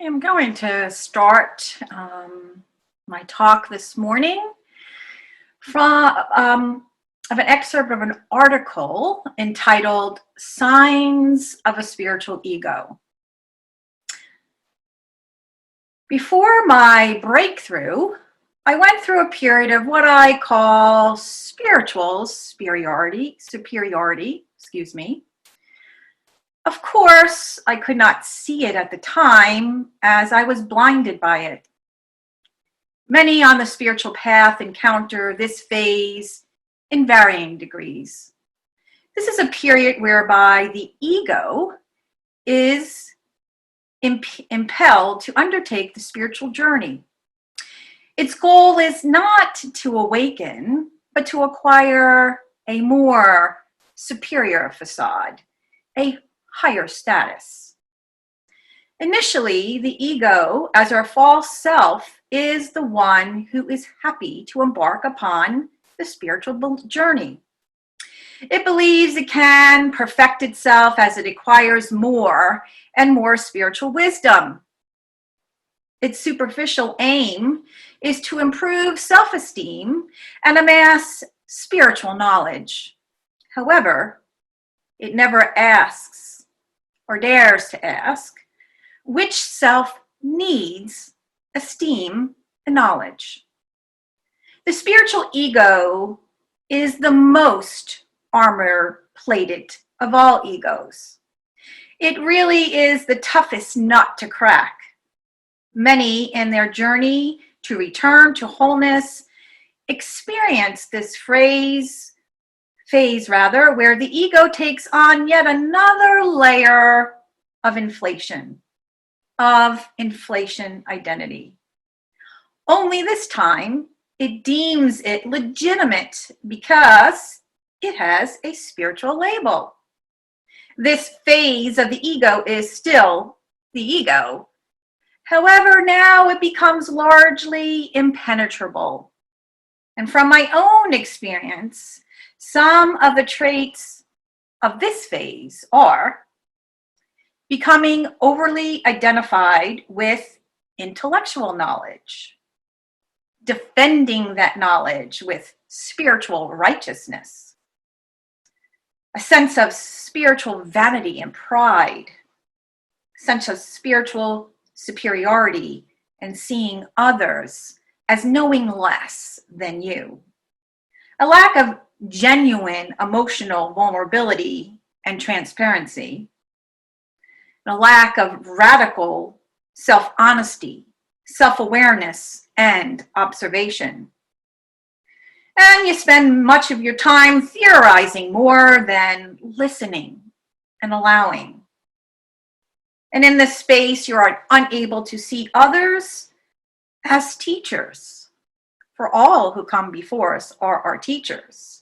I'm going to start my talk this morning from of an excerpt of an article entitled "Signs of a Spiritual Ego." Before my breakthrough, I went through a period of what I call spiritual superiority. Of course, I could not see it at the time as I was blinded by it. Many on the spiritual path encounter this phase in varying degrees. This is a period whereby the ego is impelled to undertake the spiritual journey. Its goal is not to awaken, but to acquire a more superior facade, a higher status. Initially, the ego, as our false self, is the one who is happy to embark upon the spiritual journey. It believes it can perfect itself as it acquires more and more spiritual wisdom. Its superficial aim is to improve self-esteem and amass spiritual knowledge. However, it never asks or dares to ask which self needs esteem and knowledge. The spiritual ego is the most armor-plated of all egos. It really is the toughest nut to crack. Many in their journey to return to wholeness experience this phase where the ego takes on yet another layer of inflation identity. Only this time, it deems it legitimate because it has a spiritual label. This phase of the ego is still the ego. However, now it becomes largely impenetrable. And from my own experience, some of the traits of this phase are becoming overly identified with intellectual knowledge, defending that knowledge with spiritual righteousness, a sense of spiritual vanity and pride, a sense of spiritual superiority and seeing others as knowing less than you, a lack of genuine emotional vulnerability and transparency, and a lack of radical self-honesty, self-awareness, and observation. And you spend much of your time theorizing more than listening and allowing. And in this space, you are unable to see others as teachers. For all who come before us are our teachers.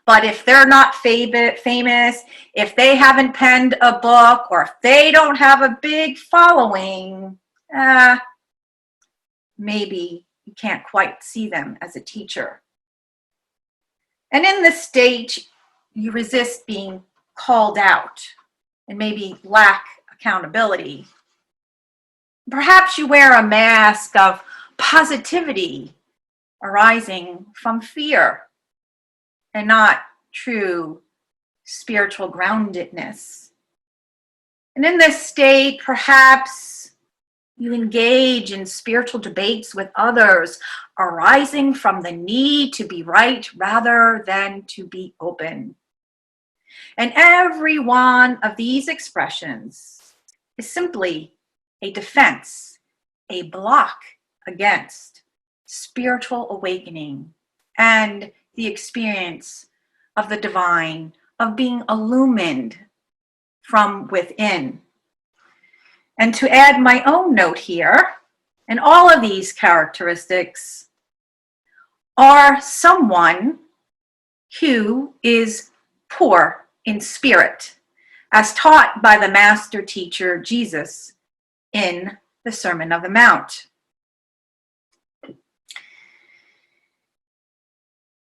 But if they're not famous, if they haven't penned a book, or if they don't have a big following, maybe you can't quite see them as a teacher. And in this stage, you resist being called out and maybe lack accountability. Perhaps you wear a mask of positivity arising from fear and not true spiritual groundedness. And in this state, perhaps you engage in spiritual debates with others arising from the need to be right rather than to be open. And every one of these expressions is simply a defense, a block against spiritual awakening and the experience of the divine, of being illumined from within. And to add my own note here, and all of these characteristics are someone who is poor in spirit, as taught by the master teacher Jesus in the Sermon on the Mount.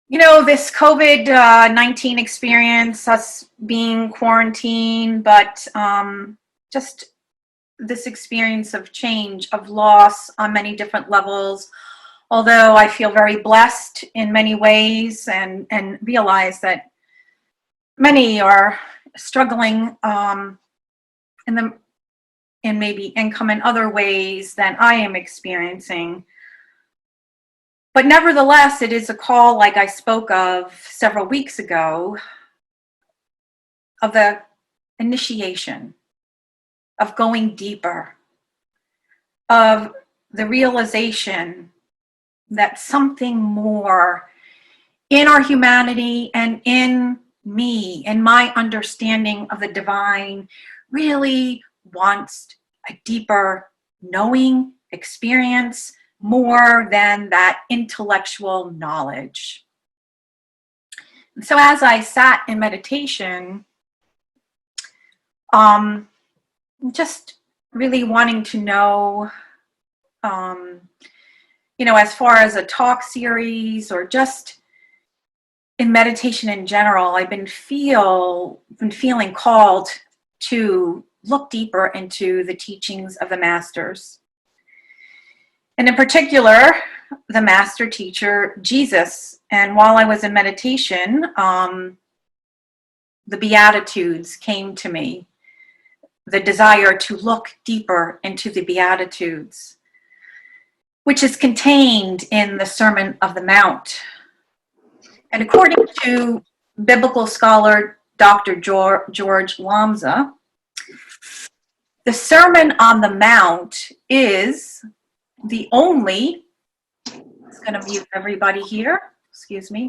You know, this COVID-19 experience, us being quarantined, but just this experience of change, of loss on many different levels, although I feel very blessed in many ways and realize that many are struggling in maybe income in other ways than I am experiencing. But nevertheless, it is a call, like I spoke of several weeks ago, of the initiation, of going deeper, of the realization that something more in our humanity and in me, in my understanding of the divine, really wants a deeper knowing experience more than that intellectual knowledge. And so as I sat in meditation, just really wanting to know, as far as a talk series or just in meditation in general, I've been feeling called to look deeper into the teachings of the masters. And in particular, the master teacher, Jesus. And while I was in meditation, the Beatitudes came to me, the desire to look deeper into the Beatitudes, which is contained in the Sermon on the Mount. And according to biblical scholar Dr. George Lamza, the Sermon on the Mount is the only, it's going to mute everybody here, excuse me.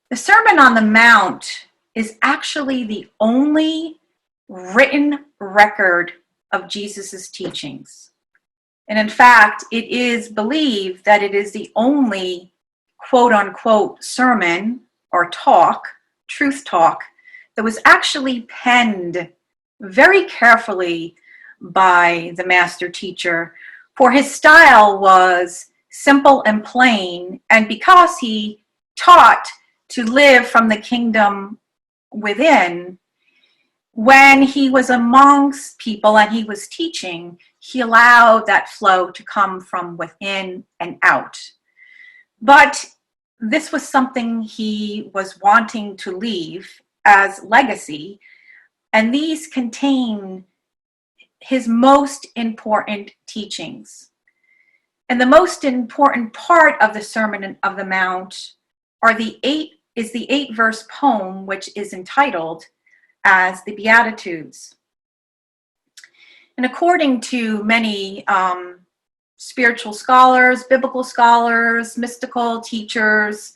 The Sermon on the Mount is actually the only written record of Jesus's teachings. And in fact, it is believed that it is the only quote unquote sermon or talk, truth talk, that was actually penned very carefully by the master teacher, for his style was simple and plain, and because he taught to live from the kingdom within, when he was amongst people and he was teaching, he allowed that flow to come from within and out. But this was something he was wanting to leave as legacy, and these contain his most important teachings. And the most important part of the Sermon on the Mount is the 8-verse poem, which is entitled as the Beatitudes. And according to many spiritual scholars, biblical scholars, mystical teachers,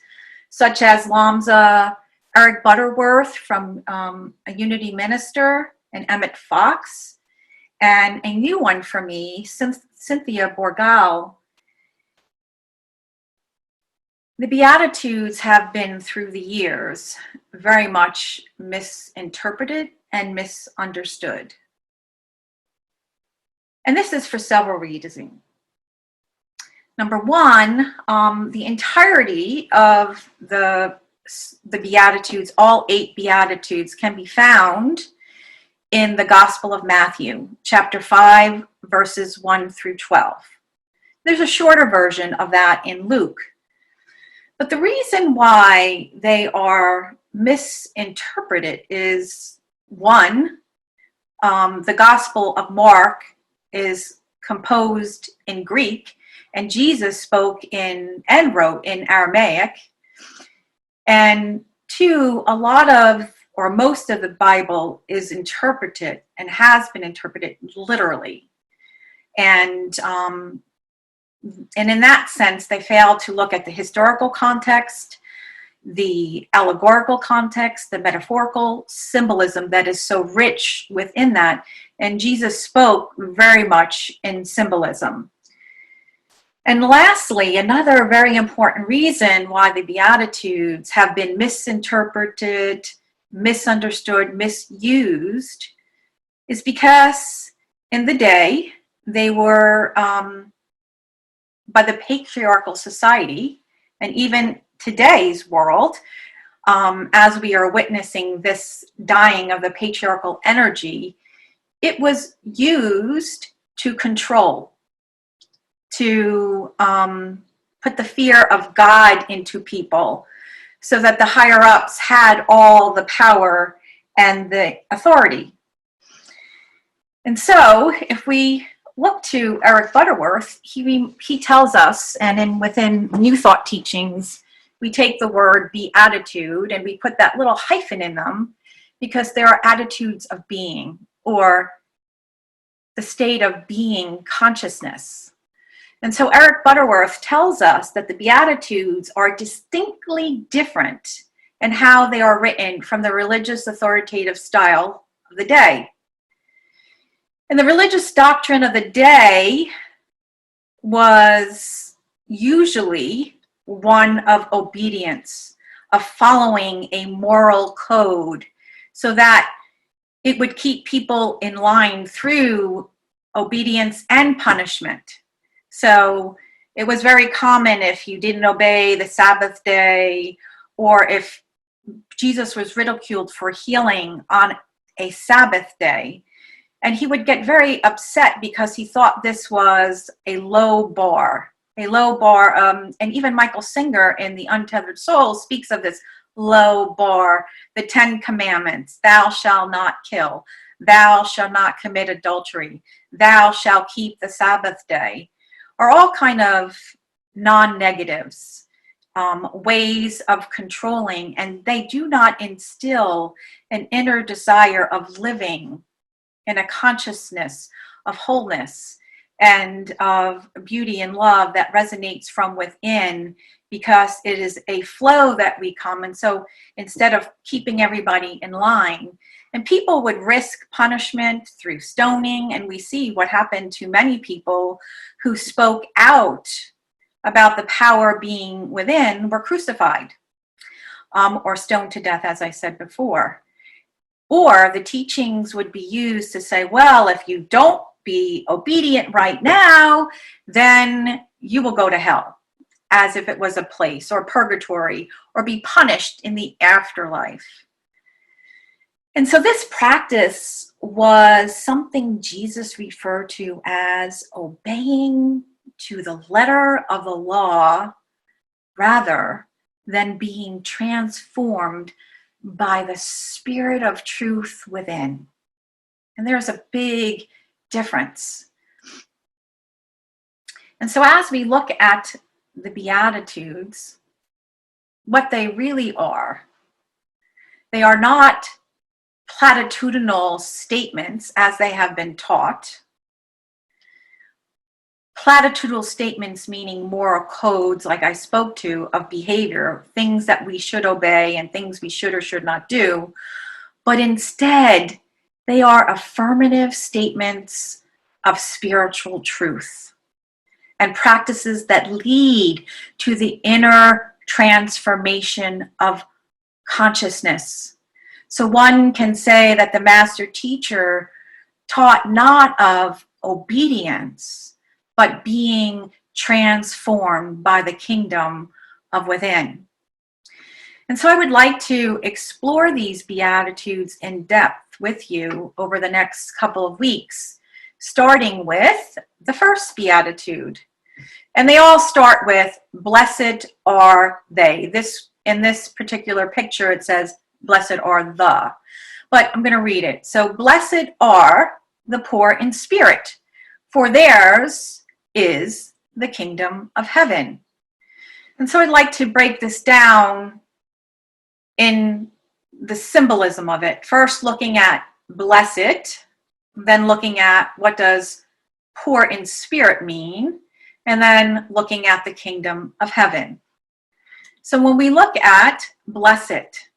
such as Lamza, Eric Butterworth from a Unity Minister, and Emmett Fox, and a new one for me, Cynthia Borgal, the Beatitudes have been, through the years, very much misinterpreted and misunderstood. And this is for several reasons. Number one, the entirety of the Beatitudes, all 8 Beatitudes, can be found in the Gospel of Matthew, chapter 5, verses 1 through 12. There's a shorter version of that in Luke. But the reason why they are misinterpreted is, one, the Gospel of Mark is composed in Greek, and Jesus spoke and wrote in Aramaic. And two, a lot of, or most of the Bible is interpreted and has been interpreted literally. And in that sense, they fail to look at the historical context, the allegorical context, the metaphorical symbolism that is so rich within that. And Jesus spoke very much in symbolism. And lastly, another very important reason why the Beatitudes have been misinterpreted, misunderstood, misused, is because in the day they were, by the patriarchal society, and even today's world, as we are witnessing this dying of the patriarchal energy, it was used to control, to put the fear of God into people so that the higher ups had all the power and the authority. And so if we look to Eric Butterworth, he tells us, and within New Thought teachings, we take the word beatitude and we put that little hyphen in them because there are attitudes of being, or the state of being consciousness. And so Eric Butterworth tells us that the Beatitudes are distinctly different in how they are written from the religious authoritative style of the day. And the religious doctrine of the day was usually one of obedience, of following a moral code, so that it would keep people in line through obedience and punishment. So it was very common if you didn't obey the Sabbath day, or if Jesus was ridiculed for healing on a Sabbath day, and he would get very upset because he thought this was a low bar. And even Michael Singer in The Untethered Soul speaks of this low bar, the 10 commandments: thou shalt not kill, thou shalt not commit adultery, thou shalt keep the Sabbath day, are all kind of non-negatives, ways of controlling, and they do not instill an inner desire of living in a consciousness of wholeness and of beauty and love that resonates from within, because it is a flow that we come. And so instead of keeping everybody in line, and people would risk punishment through stoning, and we see what happened to many people who spoke out about the power being within were crucified, or stoned to death, as I said before. Or the teachings would be used to say, well, if you don't be obedient right now, then you will go to hell, as if it was a place, or purgatory, or be punished in the afterlife. And so this practice was something Jesus referred to as obeying to the letter of the law, rather than being transformed by the spirit of truth within. And there's a big difference. And so as we look at the Beatitudes, what they really are, they are not platitudinal statements as they have been taught. Platitudinal statements meaning moral codes, like I spoke to, of behavior, things that we should obey and things we should or should not do. But instead, they are affirmative statements of spiritual truth and practices that lead to the inner transformation of consciousness. So one can say that the master teacher taught not of obedience, but being transformed by the kingdom of within. And so I would like to explore these Beatitudes in depth with you over the next couple of weeks, starting with the first Beatitude. And they all start with, blessed are they. In this particular picture, it says, blessed are the. But I'm going to read it. So, blessed are the poor in spirit, for theirs is the kingdom of heaven. And so I'd like to break this down in the symbolism of it. First looking at blessed, then looking at what does poor in spirit mean, and then looking at the kingdom of heaven. So when we look at blessed,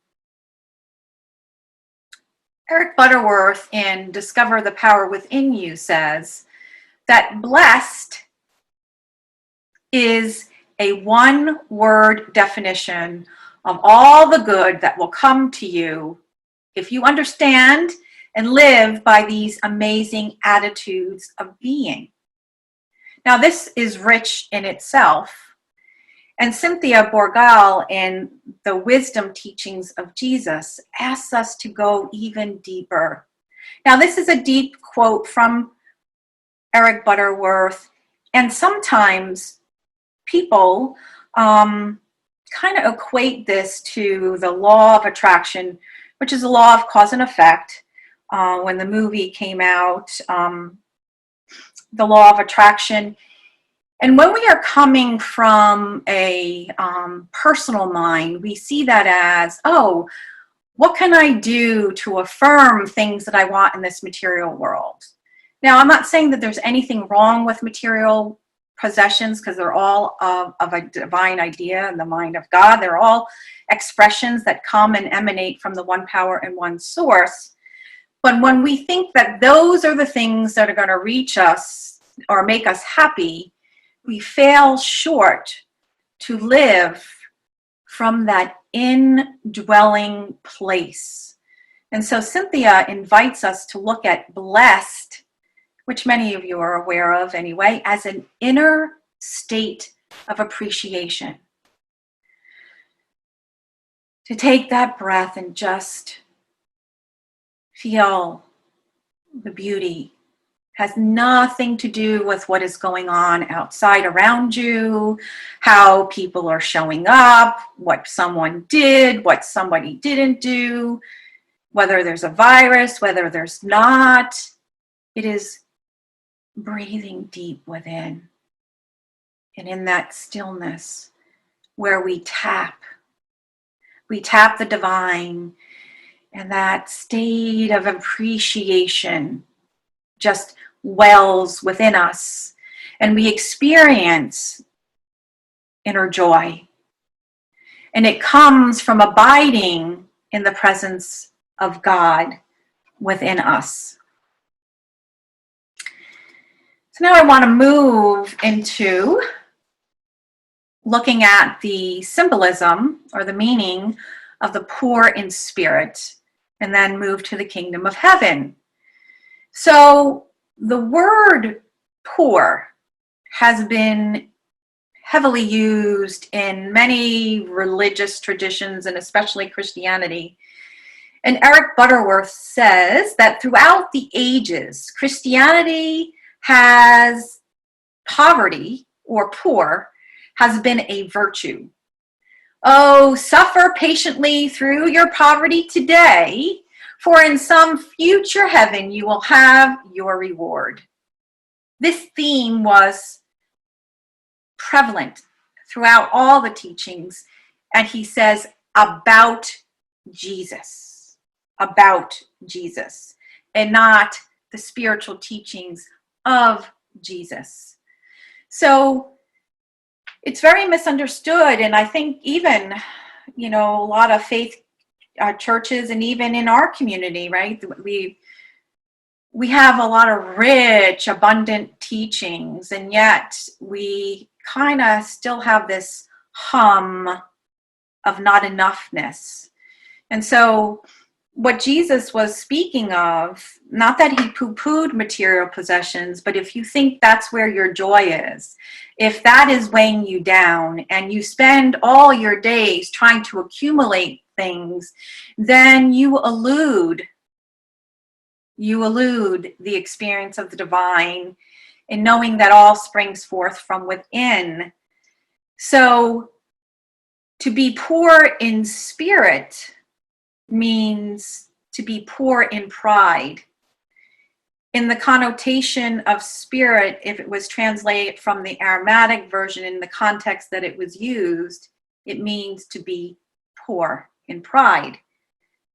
Eric Butterworth in Discover the Power Within You says that blessed is a one-word definition of all the good that will come to you if you understand and live by these amazing attitudes of being. Now, this is rich in itself, And Cynthia Borgal, in the wisdom teachings of Jesus, asks us to go even deeper. Now, this is a deep quote from Eric Butterworth, and sometimes people kind of equate this to the law of attraction, which is a law of cause and effect. When the movie came out, the law of attraction. And when we are coming from a personal mind, we see that as, oh, what can I do to affirm things that I want in this material world? Now, I'm not saying that there's anything wrong with material possessions, because they're all of a divine idea in the mind of God. They're all expressions that come and emanate from the one power and one source. But when we think that those are the things that are going to reach us or make us happy, we fail short to live from that indwelling place. And so Cynthia invites us to look at blessed, which many of you are aware of anyway, as an inner state of appreciation. To take that breath and just feel the beauty. Has nothing to do with what is going on outside around you, how people are showing up, what someone did, what somebody didn't do, whether there's a virus, whether there's not. It is breathing deep within. And in that stillness where we tap the divine, and that state of appreciation just wells within us, and we experience inner joy. And it comes from abiding in the presence of God within us. So now I want to move into looking at the symbolism or the meaning of the poor in spirit, and then move to the kingdom of heaven. So the word poor has been heavily used in many religious traditions, and especially Christianity. And Eric Butterworth says that throughout the ages, Christianity has poverty, or poor, has been a virtue. Oh, suffer patiently through your poverty today, for in some future heaven you will have your reward. This theme was prevalent throughout all the teachings, and he says about Jesus, and not the spiritual teachings of Jesus. So it's very misunderstood, and I think even, a lot of faith churches, and even in our community, right? We have a lot of rich, abundant teachings, and yet we kind of still have this hum of not enoughness. And so what Jesus was speaking of, not that he poo-pooed material possessions, but if you think that's where your joy is, if that is weighing you down and you spend all your days trying to accumulate things, then you elude the experience of the divine, in knowing that all springs forth from within. So to be poor in spirit means to be poor in pride. In the connotation of spirit, if it was translated from the Aramaic version in the context that it was used, it means to be poor in pride.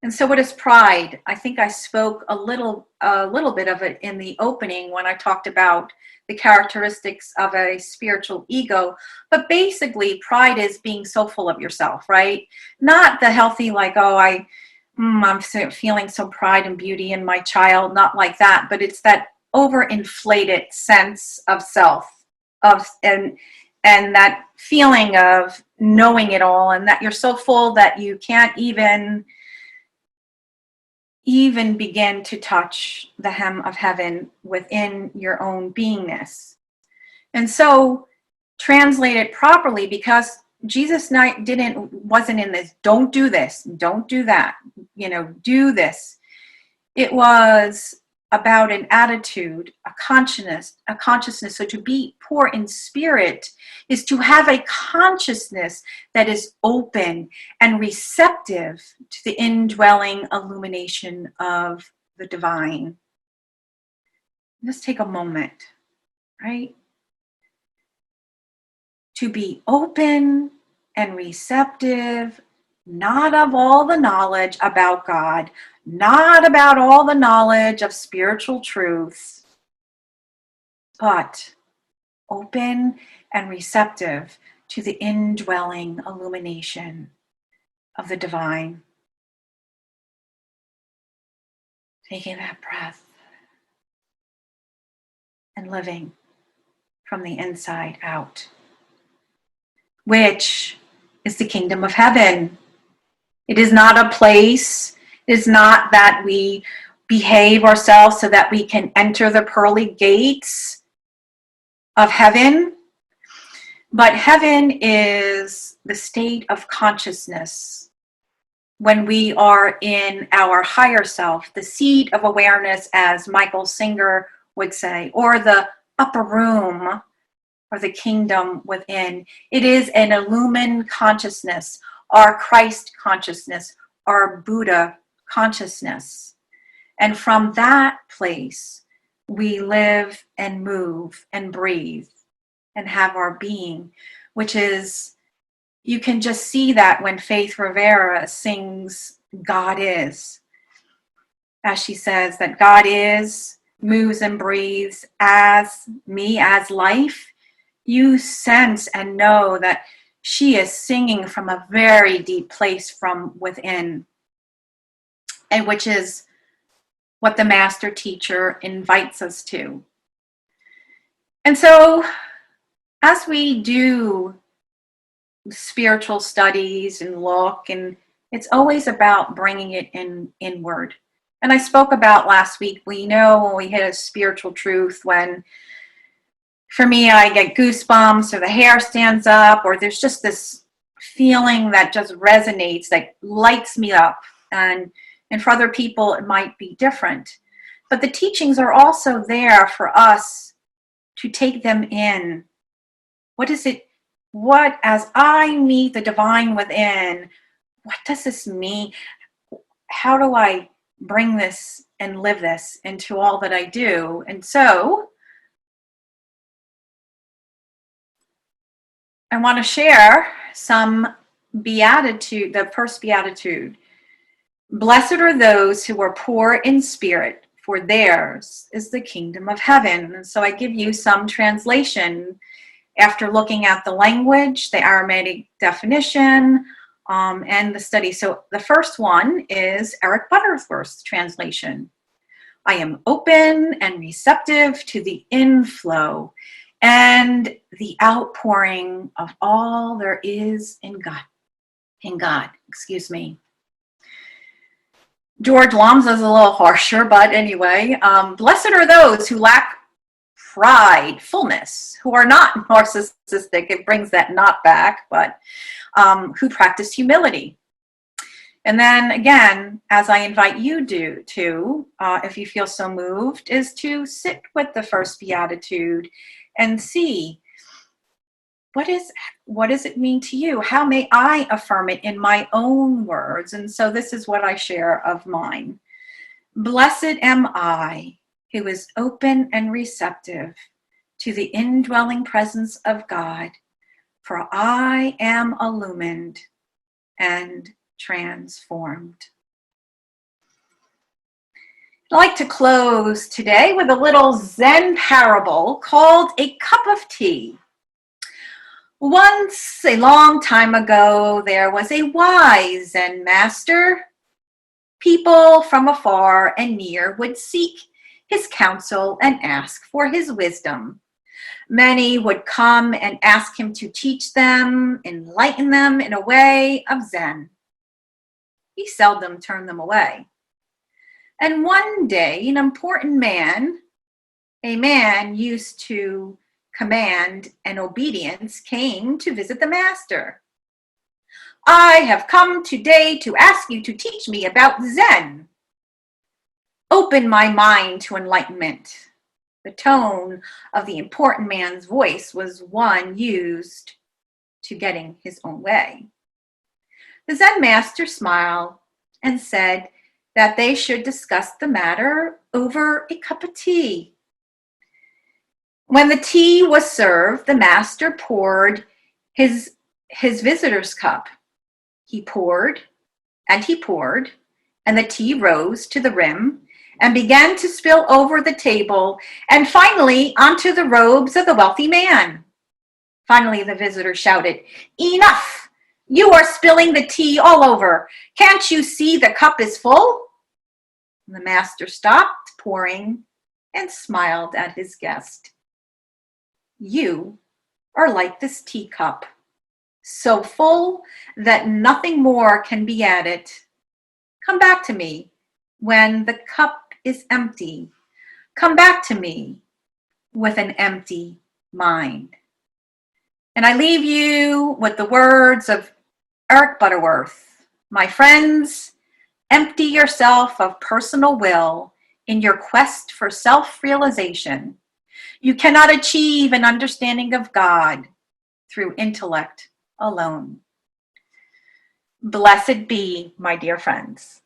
And so what is pride? I think I spoke a little bit of it in the opening when I talked about the characteristics of a spiritual ego. But basically, pride is being so full of yourself, right? Not the healthy, like, oh, I'm feeling some pride and beauty in my child, not like that. But it's that overinflated sense of self, and that feeling of knowing it all, and that you're so full that you can't even begin to touch the hem of heaven within your own beingness. And so, translate it properly, because Jesus wasn't in this, don't do this, don't do that, do this. It was about an attitude, a consciousness. So to be poor in spirit is to have a consciousness that is open and receptive to the indwelling illumination of the divine. Just take a moment, right? To be open and receptive, not of all the knowledge about God, not about all the knowledge of spiritual truths, but open and receptive to the indwelling illumination of the divine. Taking that breath and living from the inside out, which is the kingdom of heaven. It is not a place. It is not that we behave ourselves so that we can enter the pearly gates of heaven. But heaven is the state of consciousness when we are in our higher self, the seat of awareness, as Michael Singer would say, or the upper room, or the kingdom within. It is an illumined consciousness, our Christ consciousness, our Buddha consciousness. And from that place, we live and move and breathe and have our being, which is, you can just see that when Faith Rivera sings God Is. As she says that God is, moves and breathes as me, as life, you sense and know that she is singing from a very deep place from within, and which is what the master teacher invites us to. And so as we do spiritual studies and look, and it's always about bringing it inward. And I spoke about last week, we know when we hit a spiritual truth, when for me, I get goosebumps or the hair stands up, or there's just this feeling that just resonates, that lights me up. And for other people, it might be different. But the teachings are also there for us to take them in. What is it? What, as I meet the divine within, what does this mean? How do I bring this and live this into all that I do? And so I want to share some beatitude, the first beatitude. Blessed are those who are poor in spirit, for theirs is the kingdom of heaven. And so I give you some translation after looking at the language, the Aramaic definition, and the study. So the first one is Eric Butterworth's translation. I am open and receptive to the inflow and the outpouring of all there is in God. George Lamb's is a little harsher, but anyway, blessed are those who lack pride, fullness, who are not narcissistic, it brings that not back, but who practice humility. And then again, as I invite you to, if you feel so moved, is to sit with the first beatitude and see, what does it mean to you? How may I affirm it in my own words? And so this is what I share of mine. Blessed am I, who is open and receptive to the indwelling presence of God, for I am illumined and transformed. I'd like to close today with a little Zen parable called A Cup of Tea. Once, a long time ago, there was a wise Zen master. People from afar and near would seek his counsel and ask for his wisdom. Many would come and ask him to teach them, enlighten them in a way of Zen. He seldom turned them away. And one day, an important man, a man used to command and obedience, came to visit the master. I have come today to ask you to teach me about Zen. Open my mind to enlightenment. The tone of the important man's voice was one used to getting his own way. The Zen master smiled and said that they should discuss the matter over a cup of tea. When the tea was served, the master poured his visitor's cup. He poured, and the tea rose to the rim and began to spill over the table and finally onto the robes of the wealthy man. Finally, the visitor shouted, "Enough! You are spilling the tea all over. Can't you see the cup is full?" The master stopped pouring and smiled at his guest. You are like this teacup, so full that nothing more can be added. Come back to me when the cup is empty. Come back to me with an empty mind. And I leave you with the words of Eric Butterworth. My friends, empty yourself of personal will in your quest for self-realization. You cannot achieve an understanding of God through intellect alone. Blessed be, my dear friends.